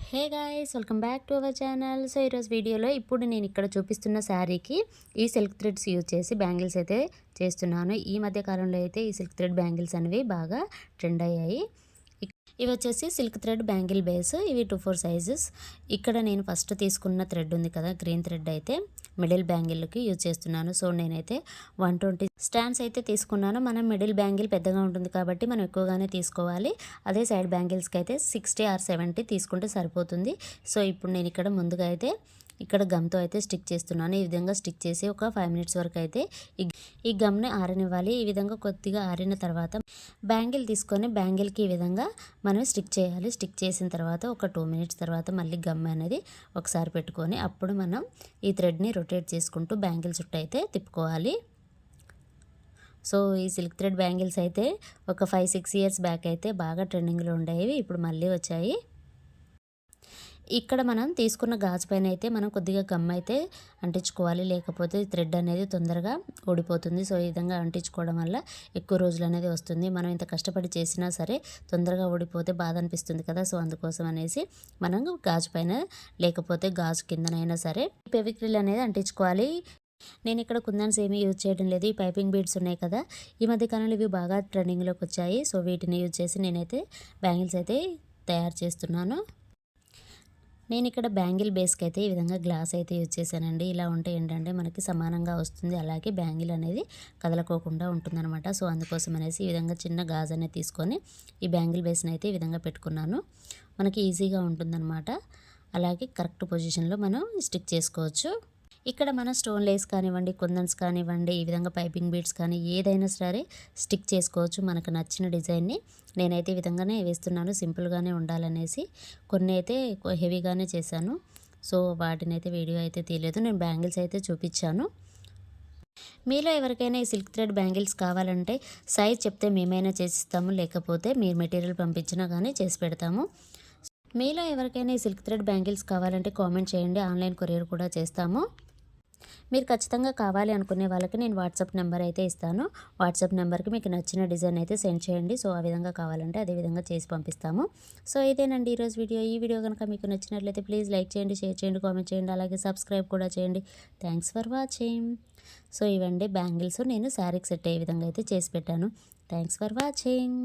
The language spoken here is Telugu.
Hey guys, welcome back to our channel. So ఈరోజు వీడియోలో ఇప్పుడు నేను ఇక్కడ చూపిస్తున్న శారీకి ఈ సిల్క్ థ్రెడ్స్ యూజ్ చేసి బ్యాంగిల్స్ అయితే చేస్తున్నాను. ఈ మధ్య కాలంలో అయితే ఈ సిల్క్ థ్రెడ్ బ్యాంగిల్స్ అనేవి బాగా ట్రెండ్ అయ్యాయి. ఇవి వచ్చేసి సిల్క్ థ్రెడ్ బ్యాంగిల్ బేస్. ఇవి 2-4 సైజెస్. ఇక్కడ నేను ఫస్ట్ తీసుకున్న థ్రెడ్ ఉంది కదా, గ్రీన్ థ్రెడ్ అయితే మిడిల్ బ్యాంగిల్కి యూజ్ చేస్తున్నాను. సో నేనైతే 120 స్టాండ్స్ అయితే తీసుకున్నాను. మనం మిడిల్ బ్యాంగిల్ పెద్దగా ఉంటుంది కాబట్టి మనం ఎక్కువగానే తీసుకోవాలి. అదే సైడ్ బ్యాంగిల్స్కి అయితే 60 or 70 తీసుకుంటే సరిపోతుంది. సో ఇప్పుడు నేను ఇక్కడ ముందుగా అయితే ఇక్కడ గమ్తో అయితే స్టిక్ చేస్తున్నాను. ఈ విధంగా స్టిక్ చేసి ఒక 5 minutes వరకు అయితే ఈ గమ్ని ఆరనివ్వాలి. ఈ విధంగా కొద్దిగా ఆరిన తర్వాత బ్యాంగిల్ తీసుకొని బ్యాంగిల్కి ఈ విధంగా మనం స్టిక్ చేయాలి. స్టిక్ చేసిన తర్వాత ఒక 2 minutes తర్వాత మళ్ళీ గమ్ అనేది ఒకసారి పెట్టుకొని అప్పుడు మనం ఈ థ్రెడ్ని రొటేట్ చేసుకుంటూ బ్యాంగిల్ చుట్టూ అయితే తిప్పుకోవాలి. సో ఈ సిల్క్ థ్రెడ్ బ్యాంగిల్స్ అయితే ఒక 5-6 years బ్యాక్ అయితే బాగా ట్రెండింగ్లో ఉండేవి. ఇప్పుడు మళ్ళీ వచ్చాయి. ఇక్కడ మనం తీసుకున్న గాజు పైన అయితే మనం కొద్దిగా గమ్ అయితే అంటించుకోవాలి, లేకపోతే థ్రెడ్ అనేది తొందరగా ఊడిపోతుంది. సో ఈ విధంగా అంటించుకోవడం వల్ల ఎక్కువ రోజులు అనేది వస్తుంది. మనం ఇంత కష్టపడి చేసినా సరే తొందరగా ఊడిపోతే బాధ అనిపిస్తుంది కదా. సో అందుకోసం అనేసి మనం గాజు పైన లేకపోతే గాజు కిందనైనా సరే ఫెవిక్రిల్ అనేది అంటించుకోవాలి. నేను ఇక్కడ కుందన్స్ ఏమీ యూజ్ చేయడం లేదు. ఈ పైపింగ్ బీడ్స్ ఉన్నాయి కదా, ఈ మధ్య కాలంలో ఇవి బాగా ట్రెండింగ్లోకి వచ్చాయి. సో వీటిని యూజ్ చేసి నేనైతే బ్యాంగిల్స్ అయితే తయారు చేస్తున్నాను. నేను ఇక్కడ బ్యాంగిల్ బేస్కి అయితే ఈ విధంగా గ్లాస్ అయితే యూజ్ చేశానండి. ఇలా ఉంటే ఏంటంటే మనకి సమానంగా వస్తుంది, అలాగే బ్యాంగిల్ అనేది కదలకోకుండా ఉంటుందన్నమాట. సో అందుకోసం అనేసి ఈ విధంగా చిన్న గాజు అనేది తీసుకొని ఈ బ్యాంగిల్ బేస్ని అయితే ఈ విధంగా పెట్టుకున్నాను. మనకి ఈజీగా ఉంటుందన్నమాట. అలాగే కరెక్ట్ పొజిషన్లో మనం స్టిక్ చేసుకోవచ్చు. ఇక్కడ మన స్టోన్ లేస్ కానివ్వండి, కుందన్స్ కానివ్వండి, ఈ విధంగా పైపింగ్ బీడ్స్ కానీ ఏదైనా సరే స్టిక్ చేసుకోవచ్చు మనకు నచ్చిన డిజైన్ని. నేనైతే ఈ విధంగానే వేస్తున్నాను, సింపుల్గానే ఉండాలనేసి. కొన్ని అయితే హెవీగానే చేశాను. సో వాటిని అయితే వీడియో అయితే తీయలేదు, నేను బ్యాంగిల్స్ అయితే చూపించాను. మీలో ఎవరికైనా ఈ సిల్క్ థ్రెడ్ బ్యాంగిల్స్ కావాలంటే సైజ్ చెప్తే మేమైనా చేసిస్తాము, లేకపోతే మీరు మెటీరియల్ పంపించినా కానీ చేసి పెడతాము. మీలో ఎవరికైనా ఈ సిల్క్ థ్రెడ్ బ్యాంగిల్స్ కావాలంటే కామెంట్ చేయండి, ఆన్లైన్ కొరియర్ కూడా చేస్తాము. మీరు ఖచ్చితంగా కావాలి అనుకునే వాళ్ళకి నేను వాట్సాప్ నెంబర్ అయితే ఇస్తాను. వాట్సాప్ నెంబర్కి మీకు నచ్చిన డిజైన్ అయితే సెండ్ చేయండి. సో ఆ విధంగా కావాలంటే అదే విధంగా చేసి పంపిస్తాము. సో ఇదేనండి ఈరోజు వీడియో. ఈ వీడియో కనుక మీకు నచ్చినట్లయితే ప్లీజ్ లైక్ చేయండి, షేర్ చేయండి, కామెంట్ చేయండి, అలాగే సబ్స్క్రైబ్ కూడా చేయండి. Thanks for watching. సో ఇవండి బ్యాంగిల్స్ నేను శారీకి సెట్ అయ్యే విధంగా అయితే చేసి పెట్టాను. Thanks for watching.